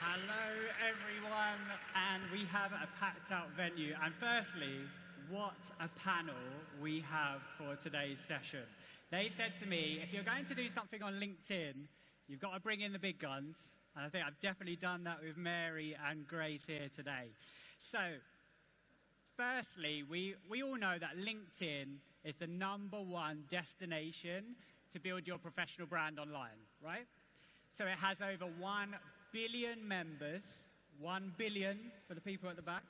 Hello, everyone, and we have a packed-out venue. And firstly, what a panel we have for today's session. They said to me, if you're going to do something on LinkedIn, you've got to bring in the big guns. And I think I've definitely done that with Mary and Grace here today. So, firstly, we all know that LinkedIn is the #1 destination to build your professional brand online, right? So it has over 1 billion members, 1 billion for the people at the back,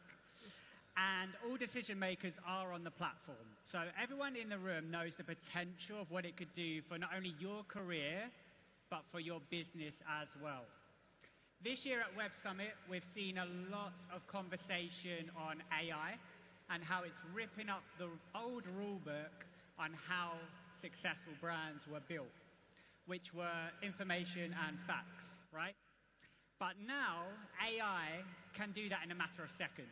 and all decision makers are on the platform. So everyone in the room knows the potential of what it could do for not only your career, but for your business as well. This year at Web Summit, we've seen a lot of conversation on AI and how it's ripping up the old rule book on how successful brands were built, which were information and facts, right? But now, AI can do that in a matter of seconds.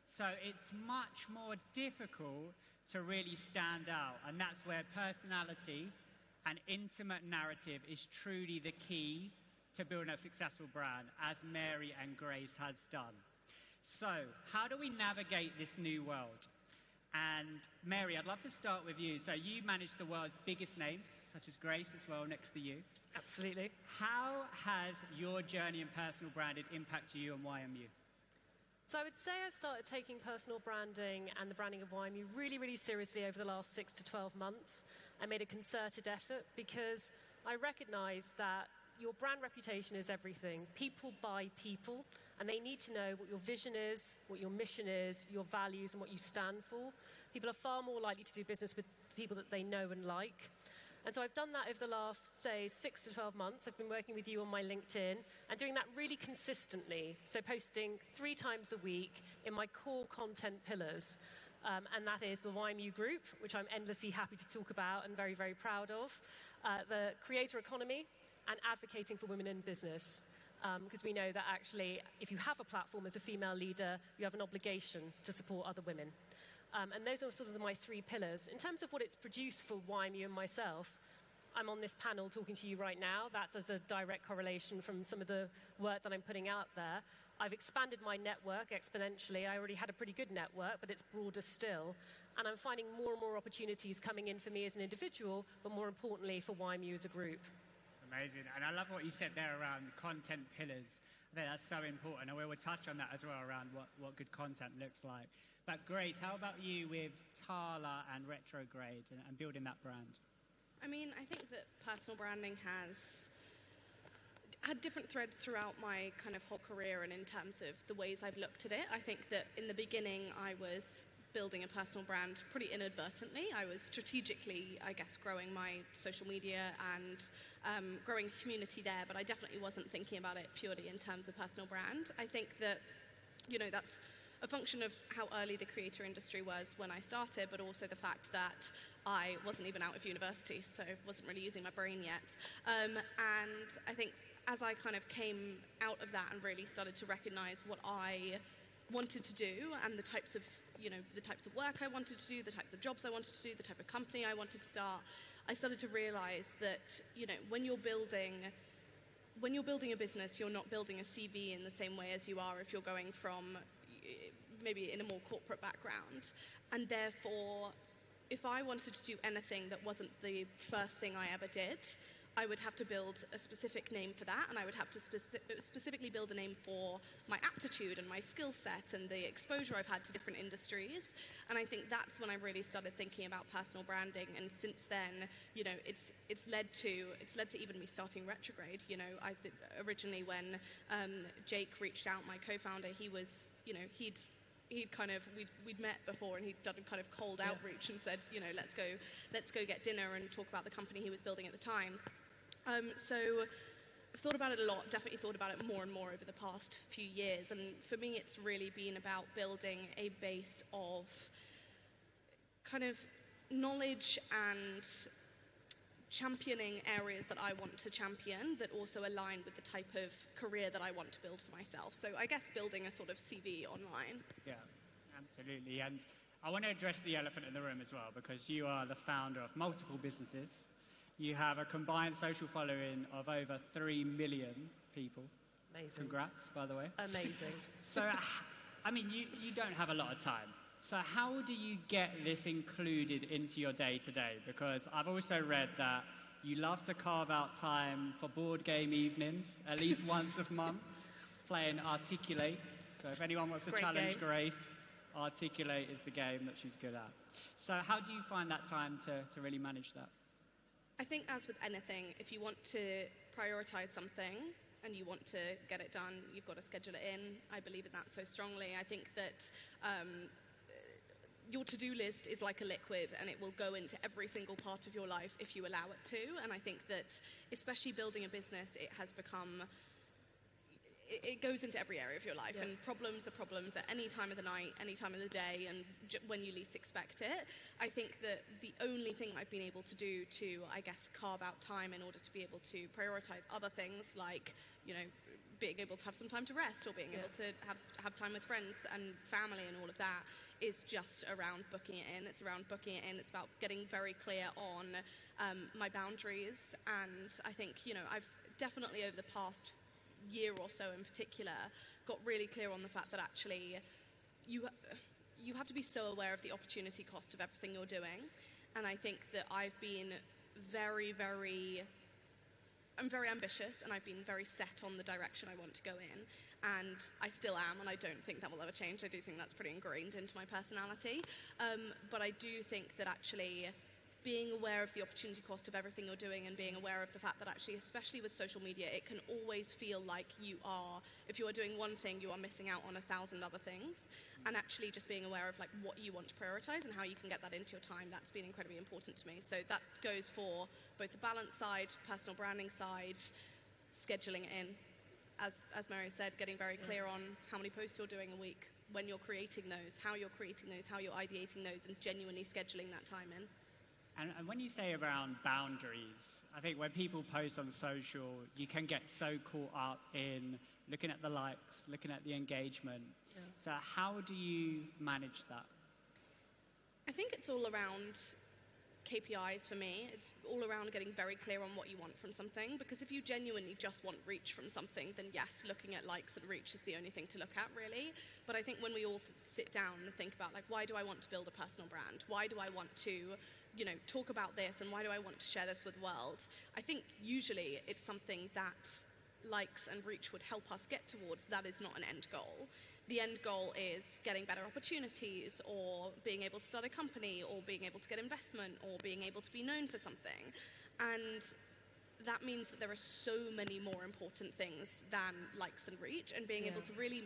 So it's much more difficult to really stand out, and that's where personality and intimate narrative is truly the key to building a successful brand, as Mary and Grace has done. So how do we navigate this new world? And Mary, I'd love to start with you. So you manage the world's biggest names, such as Grace as well, next to you. Absolutely. How has your journey in personal branding impacted you and YMU? So I would say I started taking personal branding and the branding of YMU really, really seriously over the last 6 to 12 months. I made a concerted effort because I recognized that your brand reputation is everything. People buy people, and they need to know what your vision is, what your mission is, your values, and what you stand for. People are far more likely to do business with people that they know and like. And so I've done that over the last, say, 6 to 12 months. I've been working with you on my LinkedIn and doing that really consistently. So posting 3 times a week in my core content pillars. And that is the YMU Group, which I'm endlessly happy to talk about and very, very proud of. The creator economy, and advocating for women in business. Because we know that actually, if you have a platform as a female leader, you have an obligation to support other women. And those are sort of my 3 pillars. In terms of what it's produced for YMU and myself, I'm on this panel talking to you right now. That's as a direct correlation from some of the work that I'm putting out there. I've expanded my network exponentially. I already had a pretty good network, but it's broader still. And I'm finding more and more opportunities coming in for me as an individual, but more importantly for YMU as a group. Amazing. And I love what you said there around content pillars. I think that's so important. And we will touch on that as well around what good content looks like. But Grace, how about you with Tala and Retrograde and building that brand? I mean, I think that personal branding has had different threads throughout my kind of whole career and in terms of the ways I've looked at it. I think that in the beginning I was building a personal brand pretty inadvertently. I was strategically, I guess, growing my social media and growing a community there, but I definitely wasn't thinking about it purely in terms of personal brand. I think that, you know, that's a function of how early the creator industry was when I started, but also the fact that I wasn't even out of university, so wasn't really using my brain yet. And I think as I kind of came out of that and really started to recognize what I wanted to do and the types of work I wanted to do, the types of jobs I wanted to do, the type of company I wanted to start, I started to realize that, you know, when you're building a business, you're not building a CV in the same way as you are if you're going from maybe in a more corporate background. And therefore, if I wanted to do anything that wasn't the first thing I ever did, I would have to build a specific name for that, and I would have to specifically build a name for my aptitude and my skill set and the exposure I've had to different industries. And I think that's when I really started thinking about personal branding. And since then, you know, it's led to even me starting Retrograde. You know, originally when Jake reached out, my co-founder, he was, you know, we'd met before and he'd done a kind of cold outreach and said, you know, let's go get dinner and talk about the company he was building at the time. So I've thought about it a lot, definitely thought about it more and more over the past few years. And for me, it's really been about building a base of kind of knowledge and championing areas that I want to champion that also align with the type of career that I want to build for myself. So I guess building a sort of CV online. Yeah, absolutely. And I want to address the elephant in the room as well, because you are the founder of multiple businesses. You have a combined social following of over 3 million people. Amazing. Congrats, by the way. Amazing. So, I mean, you don't have a lot of time. So how do you get this included into your day-to-day? Because I've also read that you love to carve out time for board game evenings, at least once a month, playing Articulate. So if anyone wants to Great challenge game. Grace, Articulate is the game that she's good at. So how do you find that time to really manage that? I think as with anything, if you want to prioritize something and you want to get it done, you've got to schedule it in. I believe in that so strongly. I think that your to-do list is like a liquid, and it will go into every single part of your life if you allow it to. And I think that, especially building a business, it has become, it goes into every area of your life. Yeah. And problems are problems at any time of the night, any time of the day, and when you least expect it. I think that the only thing I've been able to do to, I guess, carve out time in order to be able to prioritize other things, like, you know, being able to have some time to rest, or being able to have time with friends and family and all of that, is just around booking it in. It's around booking it in. It's about getting very clear on my boundaries. And I think, you know, I've definitely over the past year or so in particular got really clear on the fact that actually you have to be so aware of the opportunity cost of everything you're doing. And I think that I've been I'm very ambitious, and I've been very set on the direction I want to go in, and I still am, and I don't think that will ever change. I do think that's pretty ingrained into my personality, but I do think that actually being aware of the opportunity cost of everything you're doing, and being aware of the fact that actually, especially with social media, it can always feel like if you are doing one thing, you are missing out on 1,000 other things. And actually just being aware of like what you want to prioritize and how you can get that into your time, that's been incredibly important to me. So that goes for both the balance side, personal branding side, scheduling it in. As Mary said, getting very clear on how many posts you're doing a week, when you're creating those, how you're creating those, how you're ideating those, and genuinely scheduling that time in. And when you say around boundaries, I think when people post on social, you can get so caught up in looking at the likes, looking at the engagement. Yeah. So how do you manage that? I think it's all around KPIs for me. It's all around getting very clear on what you want from something, because if you genuinely just want reach from something, then yes, looking at likes and reach is the only thing to look at, really. But I think when we all sit down and think about, like, why do I want to build a personal brand? Why do I want to, you know, talk about this, and why do I want to share this with the world? I think usually it's something that likes and reach would help us get towards. That is not an end goal. The end goal is getting better opportunities, or being able to start a company, or being able to get investment, or being able to be known for something. And that means that there are so many more important things than likes and reach, and being able to really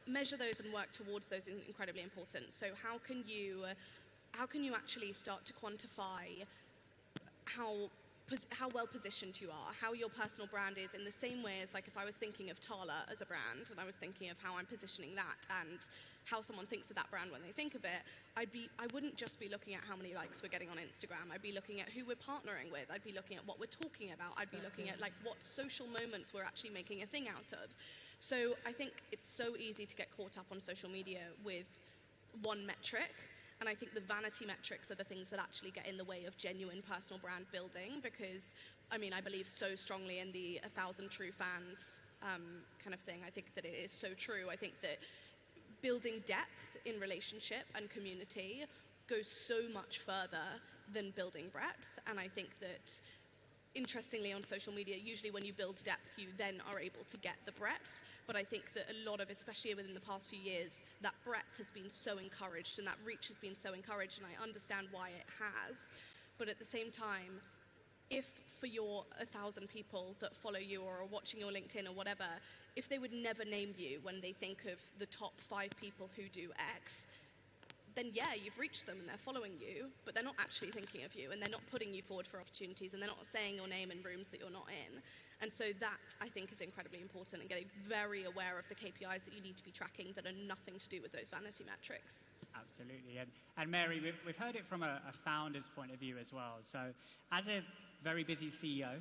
measure those and work towards those is incredibly important. So how can you actually start to quantify how well positioned you are, how your personal brand is, in the same way as, like, if I was thinking of Tala as a brand, and I was thinking of how I'm positioning that and how someone thinks of that brand when they think of it, I wouldn't just be looking at how many likes we're getting on Instagram. I'd be looking at who we're partnering with. I'd be looking at what we're talking about. I'd be looking at, like, what social moments we're actually making a thing out of. So I think it's so easy to get caught up on social media with one metric. And I think the vanity metrics are the things that actually get in the way of genuine personal brand building, because, I mean, I believe so strongly in the 1,000 true fans kind of thing. I think that it is so true. I think that building depth in relationship and community goes so much further than building breadth. And I think that, interestingly, on social media, usually when you build depth, you then are able to get the breadth. But I think that a lot of, especially within the past few years, that breadth has been so encouraged, and that reach has been so encouraged, and I understand why it has. But at the same time, if for your 1,000 people that follow you or are watching your LinkedIn or whatever, if they would never name you when they think of the top 5 people who do X, then yeah, you've reached them and they're following you, but they're not actually thinking of you, and they're not putting you forward for opportunities, and they're not saying your name in rooms that you're not in. And so that, I think, is incredibly important, and getting very aware of the KPIs that you need to be tracking that are nothing to do with those vanity metrics. Absolutely. And Mary, we've heard it from a founder's point of view as well. So as a very busy CEO,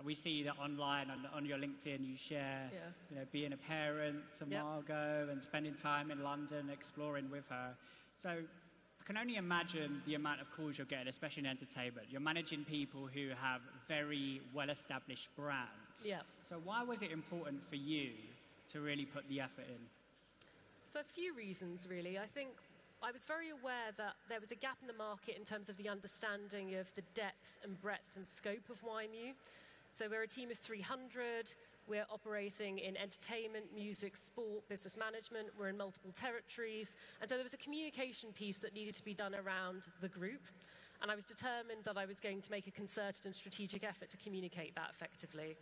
we see that online on your LinkedIn you share, you know, being a parent to Margot and spending time in London exploring with her. So I can only imagine the amount of calls you're getting, especially in entertainment. You're managing people who have very well-established brands. Yeah. So why was it important for you to really put the effort in? So a few reasons, really. I think I was very aware that there was a gap in the market in terms of the understanding of the depth and breadth and scope of YMU. So we're a team of 300. We're operating in entertainment, music, sport, business management. We're in multiple territories. And so there was a communication piece that needed to be done around the group. And I was determined that I was going to make a concerted and strategic effort to communicate that effectively.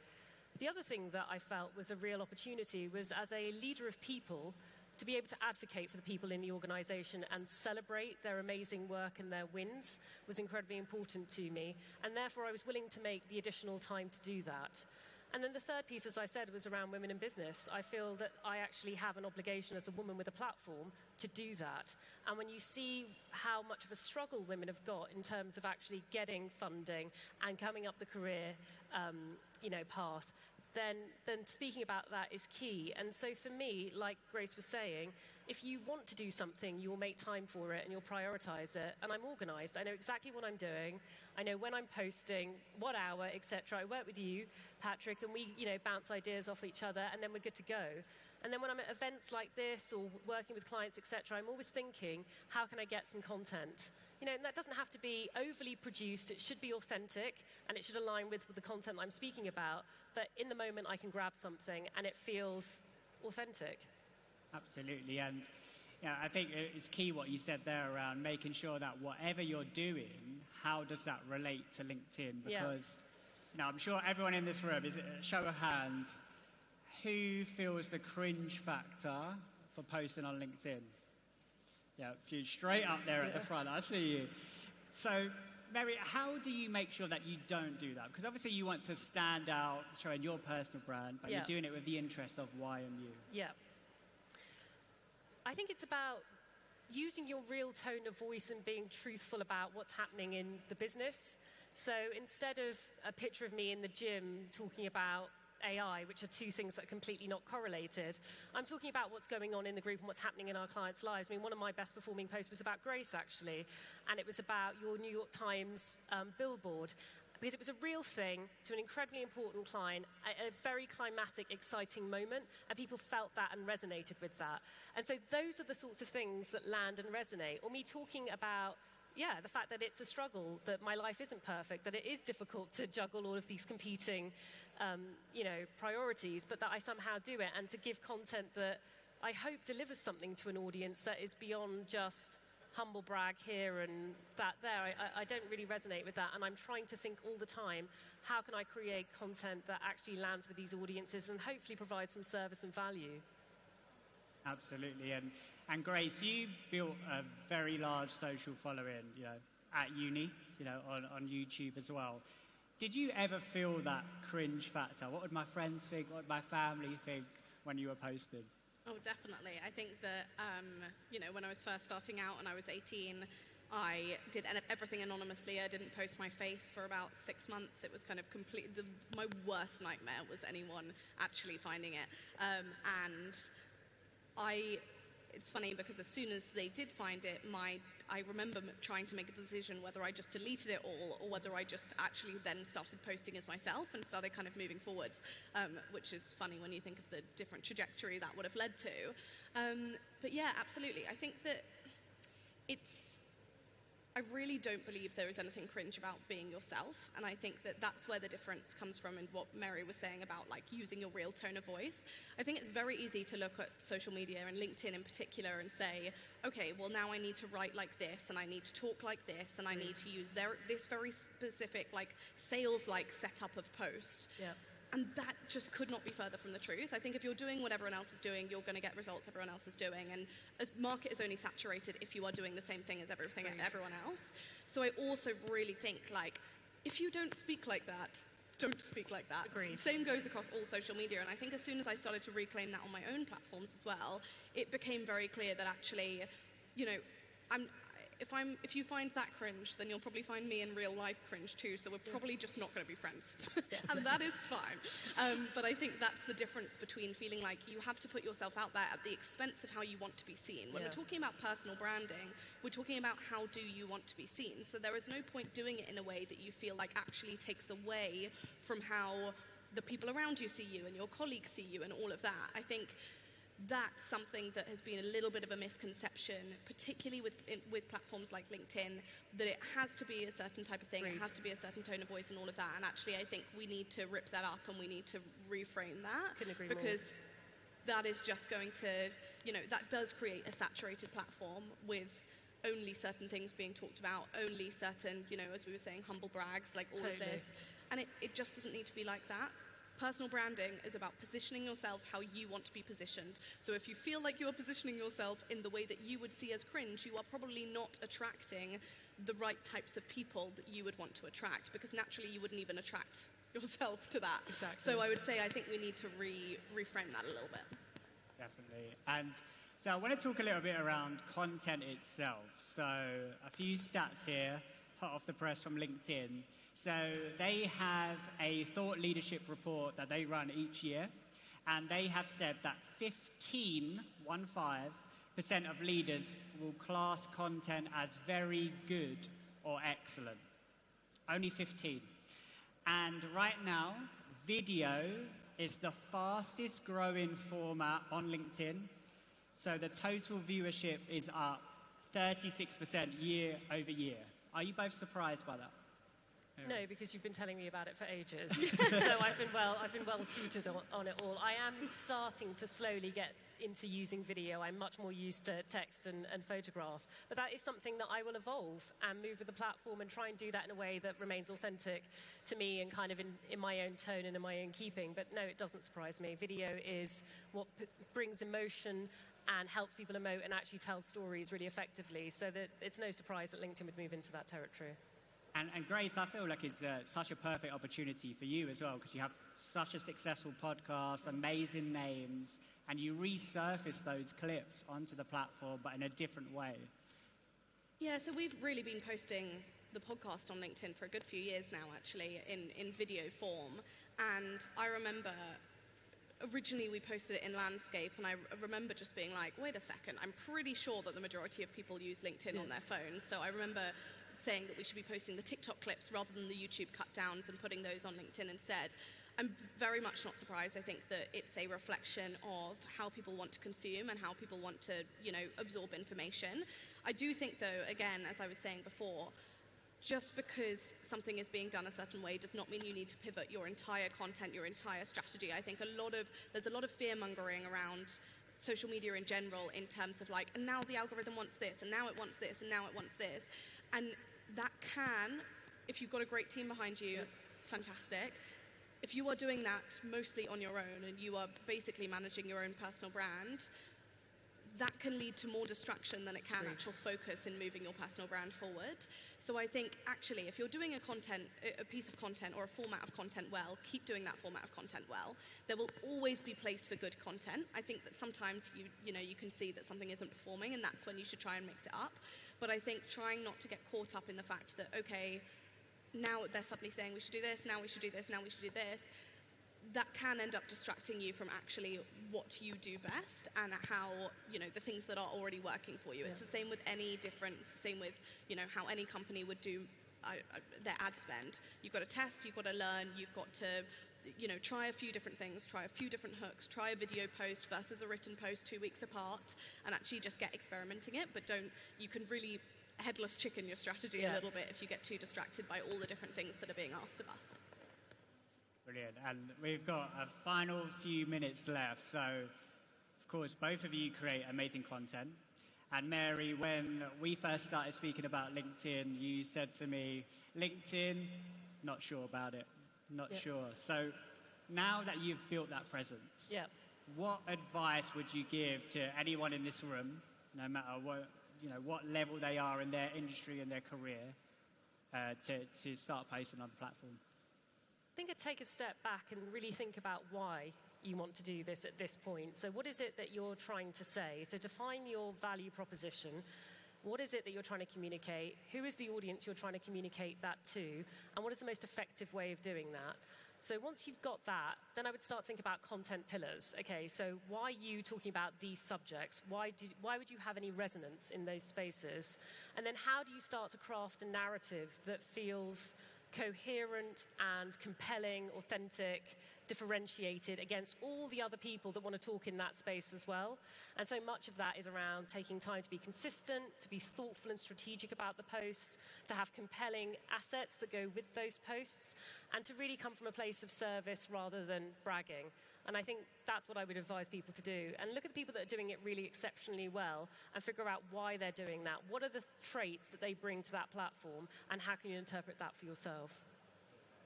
The other thing that I felt was a real opportunity was, as a leader of people, to be able to advocate for the people in the organisation and celebrate their amazing work and their wins was incredibly important to me. And therefore, I was willing to make the additional time to do that. And then the third piece, as I said, was around women in business. I feel that I actually have an obligation as a woman with a platform to do that. And when you see how much of a struggle women have got in terms of actually getting funding and coming up the career path, then speaking about that is key. And so for me, like Grace was saying, if you want to do something, you will make time for it and you'll prioritize it. And I'm organized. I know exactly what I'm doing. I know when I'm posting, what hour, etc. I work with you, Patrick, and we bounce ideas off each other, and then we're good to go. And then when I'm at events like this or working with clients, etc., I'm always thinking, how can I get some content? And that doesn't have to be overly produced. It should be authentic, and it should align with the content I'm speaking about. But in the moment, I can grab something, and it feels authentic. Absolutely. And I think it's key what you said there around making sure that whatever you're doing, how does that relate to LinkedIn? Because I'm sure everyone in this room, is it a show of hands, who feels the cringe factor for posting on LinkedIn? Yeah, a few straight up there at the front. I see you. So, Mary, how do you make sure that you don't do that? Because obviously you want to stand out, showing your personal brand, but you're doing it with the interest of YMU. Yeah. I think it's about using your real tone of voice and being truthful about what's happening in the business. So instead of a picture of me in the gym talking about AI, which are two things that are completely not correlated, I'm talking about what's going on in the group and what's happening in our clients' lives. I mean, one of my best performing posts was about Grace, actually, and it was about your New York Times billboard, because it was a real thing to an incredibly important client, a very climatic, exciting moment, and people felt that and resonated with that. And so those are the sorts of things that land and resonate. Or me talking about the fact that it's a struggle, that my life isn't perfect, that it is difficult to juggle all of these competing, priorities, but that I somehow do it, and to give content that I hope delivers something to an audience that is beyond just humble brag here and that there. I don't really resonate with that, and I'm trying to think all the time, how can I create content that actually lands with these audiences and hopefully provide some service and value? Absolutely. And Grace, you built a very large social following, at uni, on YouTube as well. Did you ever feel that cringe factor? What would my friends think? What would my family think when you were posting? Oh, definitely. I think that, when I was first starting out and I was 18, I did everything anonymously. I didn't post my face for about 6 months. It was kind of my worst nightmare was anyone actually finding it. It's funny because as soon as they did find it, I remember trying to make a decision whether I just deleted it all or whether I just actually then started posting as myself and started kind of moving forwards, which is funny when you think of the different trajectory that would have led to. But yeah, absolutely. I think that I really don't believe there is anything cringe about being yourself, and I think that that's where the difference comes from in what Mary was saying about using your real tone of voice. I think it's very easy to look at social media and LinkedIn in particular and say, okay, well now I need to write like this, and I need to talk like this, and I need to use this very specific sales-like setup of post. Yeah. And that just could not be further from the truth. I think if you're doing what everyone else is doing, you're going to get results everyone else is doing. And the market is only saturated if you are doing the same thing as everyone else. So I also really think, if you don't speak like that, don't speak like that. Agreed. Same goes across all social media. And I think as soon as I started to reclaim that on my own platforms as well, it became very clear that actually, if you find that cringe, then you'll probably find me in real life cringe too. So we're probably just not going to be friends, and that is fine. But I think that's the difference between feeling like you have to put yourself out there at the expense of how you want to be seen. When we're talking about personal branding, we're talking about how do you want to be seen. So there is no point doing it in a way that you feel like actually takes away from how the people around you see you and your colleagues see you and all of that. I think that's something that has been a little bit of a misconception, particularly with platforms like LinkedIn, that it has to be a certain type of thing, it has to be a certain tone of voice and all of that. And actually, I think we need to rip that up and we need to reframe that. Couldn't agree because that is just going to, that does create a saturated platform with only certain things being talked about, only certain, as we were saying, humble brags, like all of this. And it just doesn't need to be like that. Personal branding is about positioning yourself how you want to be positioned. So if you feel like you're positioning yourself in the way that you would see as cringe, you are probably not attracting the right types of people that you would want to attract, because naturally you wouldn't even attract yourself to that. Exactly. So I would say I think we need to reframe that a little bit. Definitely. And so I want to talk a little bit around content itself. So a few stats here, hot off the press from LinkedIn. So they have a thought leadership report that they run each year, and they have said that 15% of leaders will class content as very good or excellent. Only 15. And right now, video is the fastest growing format on LinkedIn. So the total viewership is up 36% year over year. Are you both surprised by that? No, because you've been telling me about it for ages. So I've been well tutored on it all. I am starting to slowly get into using video. I'm much more used to text and photograph. But that is something that I will evolve and move with the platform and try and do that in a way that remains authentic to me and kind of in my own tone and in my own keeping. But no, it doesn't surprise me. Video is what brings emotion and helps people emote and actually tell stories really effectively. So that it's no surprise that LinkedIn would move into that territory. And Grace, I feel like it's such a perfect opportunity for you as well, because you have such a successful podcast, amazing names, and you resurface those clips onto the platform, but in a different way. Yeah, so we've really been posting the podcast on LinkedIn for a good few years now, actually, in video form. And I remember originally we posted it in landscape, and I remember just being like, wait a second, I'm pretty sure that the majority of people use LinkedIn on their phones. So I remember saying that we should be posting the TikTok clips rather than the YouTube cut downs and putting those on LinkedIn instead. I'm very much not surprised. I think that it's a reflection of how people want to consume and how people want to, absorb information. I do think, though, again, as I was saying before, just because something is being done a certain way does not mean you need to pivot your entire content, your entire strategy. I think there's a lot of fear-mongering around social media in general in terms of like, and now the algorithm wants this, and now it wants this, and now it wants this. And that can, if you've got a great team behind you, fantastic. If you are doing that mostly on your own and you are basically managing your own personal brand, that can lead to more distraction than it can actual focus in moving your personal brand forward. So I think actually if you're doing a piece of content or a format of content well, keep doing that format of content well. There will always be place for good content. I think that sometimes you can see that something isn't performing, and that's when you should try and mix it up. But I think trying not to get caught up in the fact that, okay, now they're suddenly saying we should do this, now we should do this, now we should do this, that can end up distracting you from actually what you do best and how, the things that are already working for you. It's the same with any difference, the same with, how any company would do their ad spend. You've got to test, you've got to learn, you've got to, try a few different things, try a few different hooks, try a video post versus a written post 2 weeks apart, and actually just get experimenting it, but you can really headless chicken your strategy a little bit if you get too distracted by all the different things that are being asked of us. Brilliant. And we've got a final few minutes left. So, of course, both of you create amazing content. And Mary, when we first started speaking about LinkedIn, you said to me, LinkedIn, not sure about it, not sure. So now that you've built that presence, what advice would you give to anyone in this room, no matter what level they are in their industry and their career, to start posting on the platform? I think I'd take a step back and really think about why you want to do this at this point. So what is it that you're trying to say? So define your value proposition What is it that you're trying to communicate? Who is the audience you're trying to communicate that to? And what is the most effective way of doing that? So once you've got that, then I would start thinking about content pillars. Okay, so why are you talking about these subjects? Why would you have any resonance in those spaces? And then how do you start to craft a narrative that feels coherent and compelling, authentic, differentiated against all the other people that want to talk in that space as well? And so much of that is around taking time to be consistent, to be thoughtful and strategic about the posts, to have compelling assets that go with those posts, and to really come from a place of service rather than bragging. And I think that's what I would advise people to do. And look at the people that are doing it really exceptionally well and figure out why they're doing that. What are the traits that they bring to that platform, and how can you interpret that for yourself?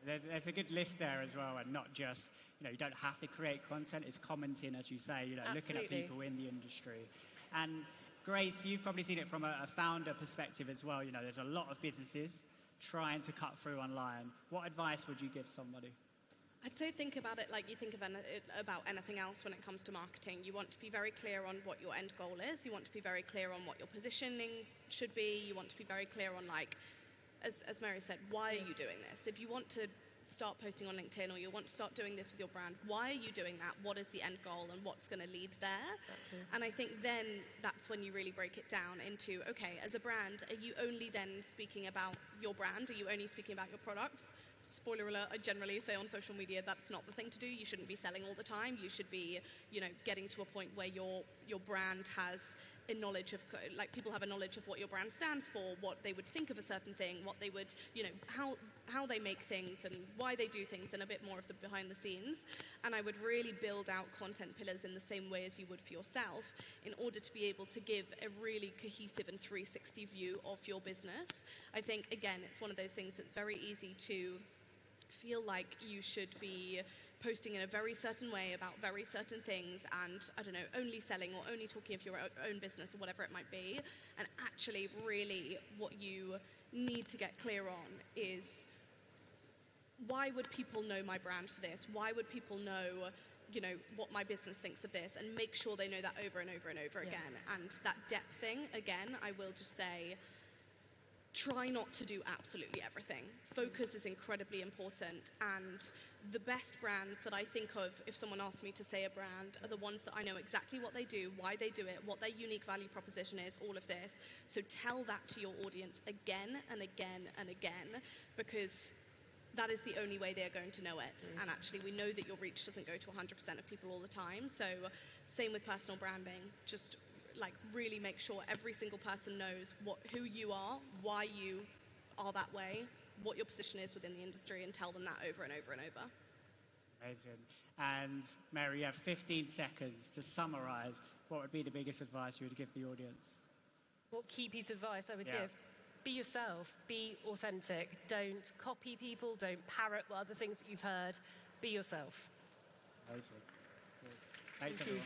There's a good list there as well, and not just, you don't have to create content. It's commenting, as you say, looking at people in the industry. And Grace, you've probably seen it from a founder perspective as well. There's a lot of businesses trying to cut through online. What advice would you give somebody? I'd say think about it like you think about anything else when it comes to marketing. You want to be very clear on what your end goal is. You want to be very clear on what your positioning should be. You want to be very clear on, as Mary said, why are you doing this? If you want to start posting on LinkedIn, or you want to start doing this with your brand, why are you doing that? What is the end goal, and what's going to lead there? Exactly. And I think then that's when you really break it down into, okay, as a brand, are you only then speaking about your brand? Are you only speaking about your products? Spoiler alert, I generally say on social media that's not the thing to do. You shouldn't be selling all the time. You should be, getting to a point where your brand has a knowledge of, people have a knowledge of what your brand stands for, what they would think of a certain thing, what they would, how they make things and why they do things, and a bit more of the behind the scenes. And I would really build out content pillars in the same way as you would for yourself, in order to be able to give a really cohesive and 360 view of your business. I think, again, it's one of those things that's very easy to feel like you should be posting in a very certain way about very certain things, and only selling or only talking of your own business or whatever it might be. And actually, really, what you need to get clear on is, why would people know my brand for this? Why would people know, what my business thinks of this? And make sure they know that over and over and over again. And that depth thing, again, I will just say, try not to do absolutely everything. Focus is incredibly important, and the best brands that I think of, if someone asked me to say a brand, are the ones that I know exactly what they do, why they do it, what their unique value proposition is, all of this. So tell that to your audience again and again and again, because that is the only way they're going to know it. And actually, we know that your reach doesn't go to 100% of people all the time. So same with personal branding. Just really make sure every single person knows who you are, why you are that way, what your position is within the industry, and tell them that over and over and over. Amazing. And Mary, you have 15 seconds to summarize what would be the biggest advice you would give the audience. What key piece of advice I would give? Be yourself, be authentic. Don't copy people, don't parrot what other things that you've heard. Be yourself. Amazing. Cool. Thanks, everyone.